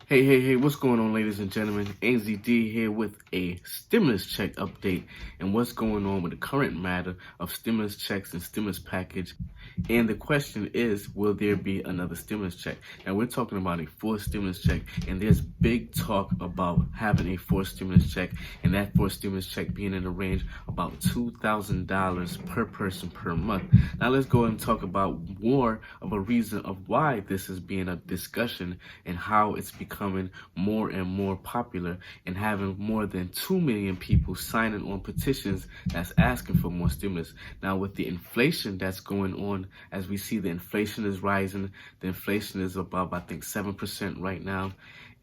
Hey, what's going on, ladies and gentlemen? AZD here with a stimulus check update and what's going on with the current matter of stimulus checks and stimulus package. And the question is, will there be another stimulus check? Now, we're talking about a fourth stimulus check, and there's big talk about having a fourth stimulus check, and that fourth stimulus check being in the range about $2,000 per person per month. Now, let's go and talk about more of a reason of why this is being a discussion and how it's becoming more and more popular, and having more than 2 million people signing on petitions that's asking for more stimulus. Now, with the inflation that's going on, as we see the inflation is rising, the inflation is about, I think, 7% right now.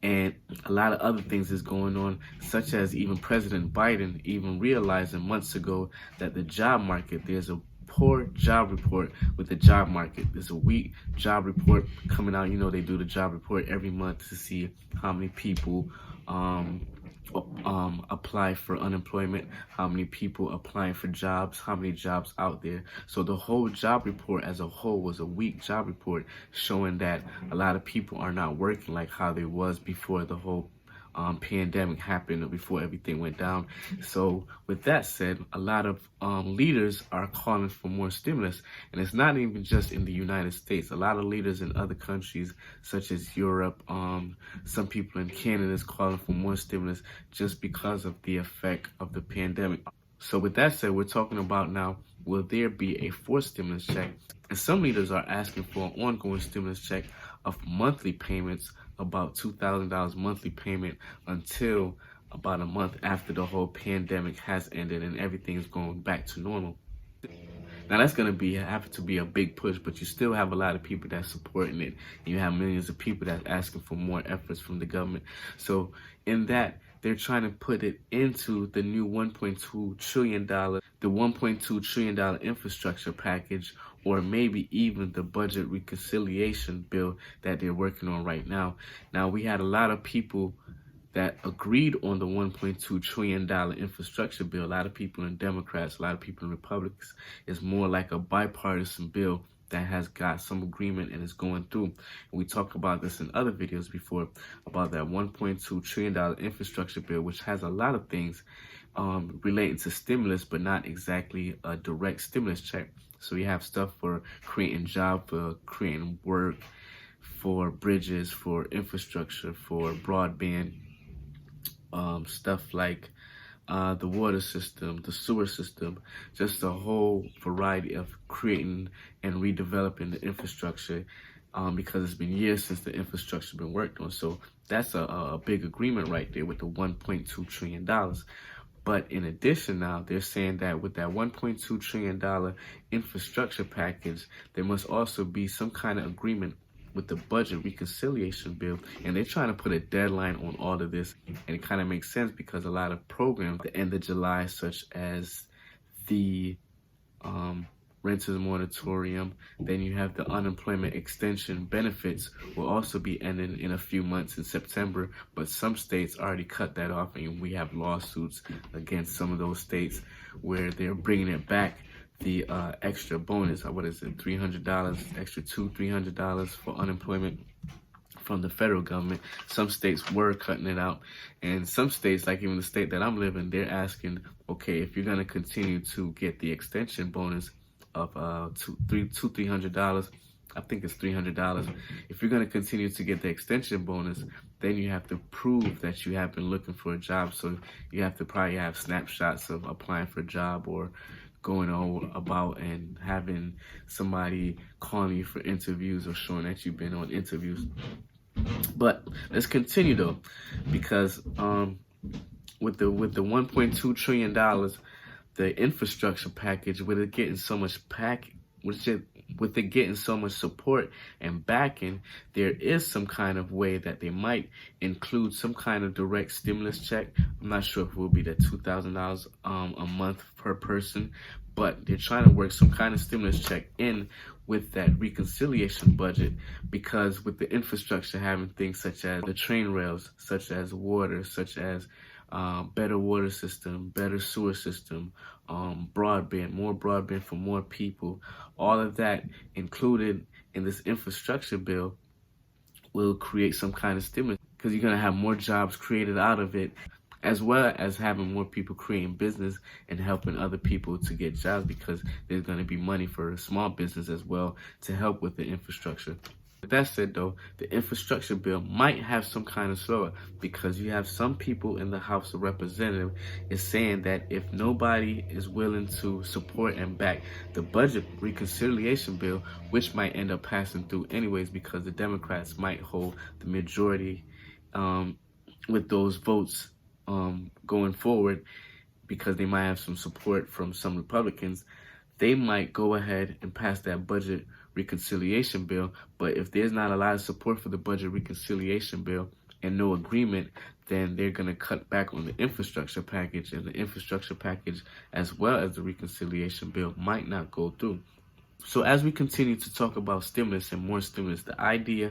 And a lot of other things is going on, such as even President Biden even realizing months ago that the job market, there's a poor job report with the job market. There's a weak job report coming out. You know, they do the job report every month to see how many people apply for unemployment, how many people applying for jobs, how many jobs out there. So the whole job report as a whole was a weak job report, showing that a lot of people are not working like how they was before the whole pandemic happened, or before everything went down. So with that said, a lot of leaders are calling for more stimulus, and it's not even just in the United States. A lot of leaders in other countries, such as Europe, some people in Canada is calling for more stimulus just because of the effect of the pandemic. So with that said, we're talking about now, will there be a fourth stimulus check? And some leaders are asking for an ongoing stimulus check of monthly payments, about $2,000 monthly payment until about a month after the whole pandemic has ended and everything's going back to normal. Now that's going to have to be a big push, but you still have a lot of people that's supporting it. You have millions of people that's asking for more efforts from the government. So in that, they're trying to put it into the new $1.2 trillion, the $1.2 trillion infrastructure package, or maybe even the budget reconciliation bill that they're working on right now. Now, we had a lot of people that agreed on the $1.2 trillion infrastructure bill. A lot of people in Democrats, a lot of people in Republicans. It's more like a bipartisan bill that has got some agreement and is going through. And we talked about this in other videos before, about that $1.2 trillion infrastructure bill, which has a lot of things relating to stimulus, but not exactly a direct stimulus check. So you have stuff for creating jobs, for creating work, for bridges, for infrastructure, for broadband, stuff like the water system, the sewer system, just a whole variety of creating and redeveloping the infrastructure, because it's been years since the infrastructure been worked on. So that's a big agreement right there with the $1.2 trillion. But in addition, now they're saying that with that $1.2 trillion infrastructure package, there must also be some kind of agreement with the budget reconciliation bill, and they're trying to put a deadline on all of this. And it kind of makes sense because a lot of programs at the end of July, such as the renters moratorium, then you have the unemployment extension benefits will also be ending in a few months in September, but some states already cut that off, and we have lawsuits against some of those states where they're bringing it back, the extra bonus, what is it, $300, extra $300 for unemployment from the federal government. Some states were cutting it out, and some states, like even the state that I'm living, they're asking, okay, if you're going to continue to get the extension bonus of $300, I think it's $300. If you're going to continue to get the extension bonus, then you have to prove that you have been looking for a job. So you have to probably have snapshots of applying for a job, or going on about and having somebody calling you for interviews, or showing that you've been on interviews. But let's continue though, because with the $1.2 trillion, the infrastructure package, with it getting so much with it getting so much support and backing, there is some kind of way that they might include some kind of direct stimulus check. I'm not sure if it will be that $2,000 a month per person, but they're trying to work some kind of stimulus check in with that reconciliation budget, because with the infrastructure having things such as the train rails, such as water, such as better water system, better sewer system, broadband, more broadband for more people, all of that included in this infrastructure bill will create some kind of stimulus. because you're going to have more jobs created out of it, as well as having more people creating business and helping other people to get jobs, because there's going to be money for small business as well to help with the infrastructure. With that said, though, the infrastructure bill might have some kind of slower, because you have some people in the House of Representatives is saying that if nobody is willing to support and back the budget reconciliation bill, which might end up passing through anyways, because the Democrats might hold the majority with those votes going forward, because they might have some support from some Republicans, they might go ahead and pass that budget reconciliation bill. But if there's not a lot of support for the budget reconciliation bill and no agreement, then they're going to cut back on the infrastructure package, and the infrastructure package as well as the reconciliation bill might not go through. So as we continue to talk about stimulus and more stimulus, the idea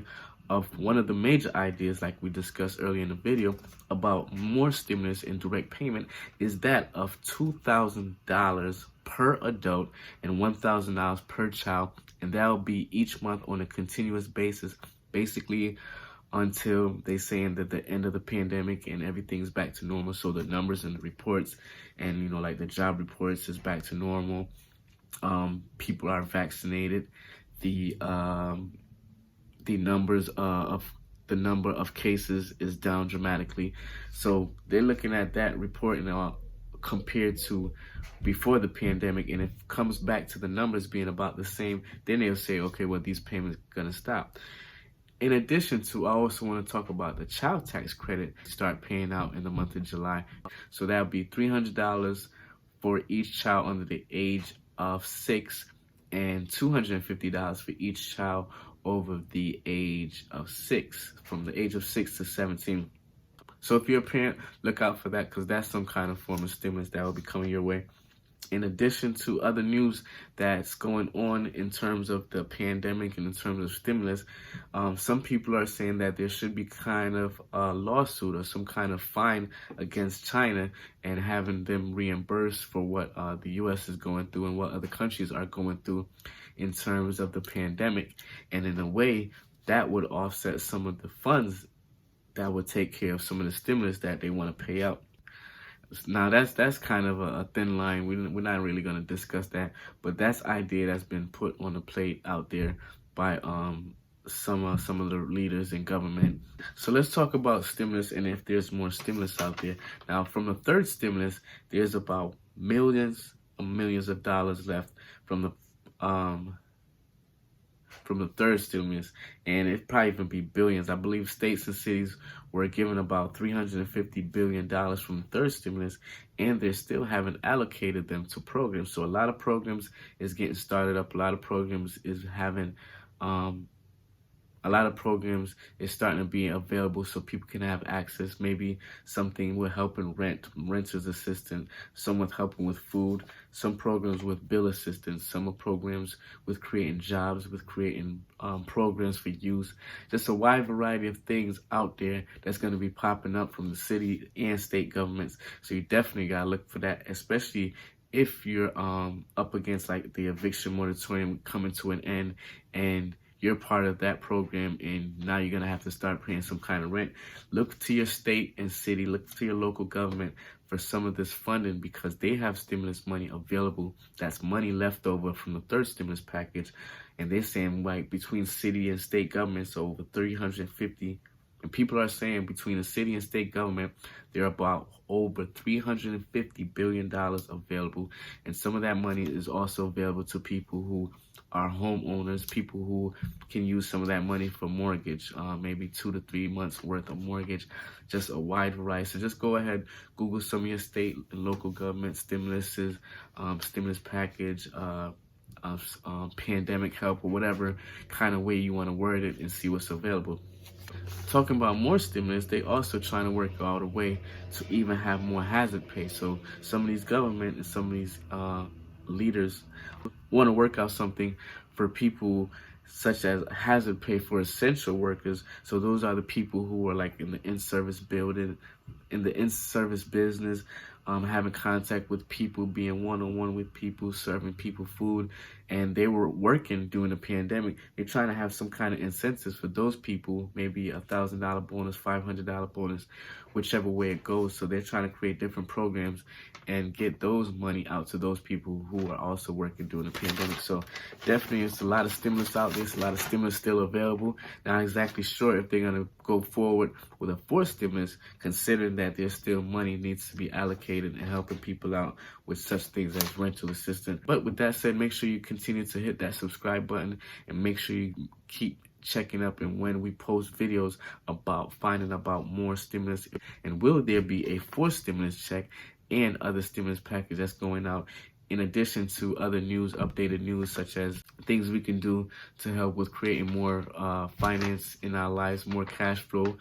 of one of the major ideas, like we discussed earlier in the video, about more stimulus and direct payment is that of $2,000 per adult and $1,000 per child, and that will be each month on a continuous basis, basically until they saying that the end of the pandemic and everything's back to normal. So the numbers and the reports and like the job reports is back to normal. People are vaccinated. The number of cases is down dramatically. So they're looking at that report and compared to before the pandemic, and if it comes back to the numbers being about the same, then they'll say, okay, well, these payments are gonna stop. In addition to, I also want to talk about the child tax credit start paying out in the month of July. So that'll be $300 for each child under the age of 6 and $250 for each child over the age of 6, from the age of 6 to 17. So if you're a parent, look out for that, because that's some kind of form of stimulus that will be coming your way. In addition to other news that's going on in terms of the pandemic and in terms of stimulus, some people are saying that there should be kind of a lawsuit or some kind of fine against China and having them reimbursed for what the U.S. is going through and what other countries are going through in terms of the pandemic. And in a way, that would offset some of the funds that would take care of some of the stimulus that they want to pay out. Now that's kind of a thin line. We're not really going to discuss that, but that's idea that's been put on the plate out there by some of the leaders in government. So let's talk about stimulus and if there's more stimulus out there. Now, from the third stimulus, there's about millions of dollars left from the third stimulus, and it probably even be billions. I believe states and cities were given about $350 billion from the third stimulus, and they still haven't allocated them to programs. So a lot of programs is getting started up. A lot of programs is having starting to be available so people can have access. Maybe something with helping renters assistance, some with helping with food, some programs with bill assistance, some programs with creating jobs, with creating programs for youth. Just a wide variety of things out there that's going to be popping up from the city and state governments. So you definitely got to look for that, especially if you're up against like the eviction moratorium coming to an end and you're part of that program, and now you're going to have to start paying some kind of rent. Look to your state and city, look to your local government for some of this funding, because they have stimulus money available. That's money left over from the third stimulus package. And they're saying like between city and state governments, over 350. And people are saying between the city and state government, there are about over $350 billion available. And some of that money is also available to people who are homeowners, people who can use some of that money for mortgage, maybe 2 to 3 months worth of mortgage, just a wide variety. So just go ahead, Google some of your state and local government stimuluses, stimulus package, pandemic help, or whatever kind of way you want to word it, and see what's available. Talking about more stimulus, they also trying to work out a way to even have more hazard pay. So some of these government and some of these leaders want to work out something for people such as hazard pay for essential workers. So those are the people who are like in the in-service building, in the in-service business, having contact with people, being one-on-one with people, serving people food, and they were working during the pandemic. They're trying to have some kind of incentives for those people, maybe $1,000 bonus, $500 bonus, whichever way it goes. So they're trying to create different programs and get those money out to those people who are also working during the pandemic. So definitely it's a lot of stimulus out there. It's a lot of stimulus still available. Not exactly sure if they're going to go forward with a fourth stimulus, considering that there's still money needs to be allocated and helping people out with such things as rental assistance. But with that said, make sure you continue to hit that subscribe button and make sure you keep checking up and when we post videos about finding about more stimulus and will there be a fourth stimulus check and other stimulus package that's going out, in addition to other news, updated news, such as things we can do to help with creating more finance in our lives, more cash flow,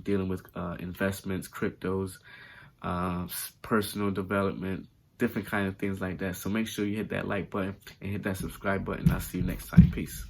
dealing with investments, cryptos, personal development, different kind of things like that. So make sure you hit that like button and hit that subscribe button. I'll see you next time. Peace.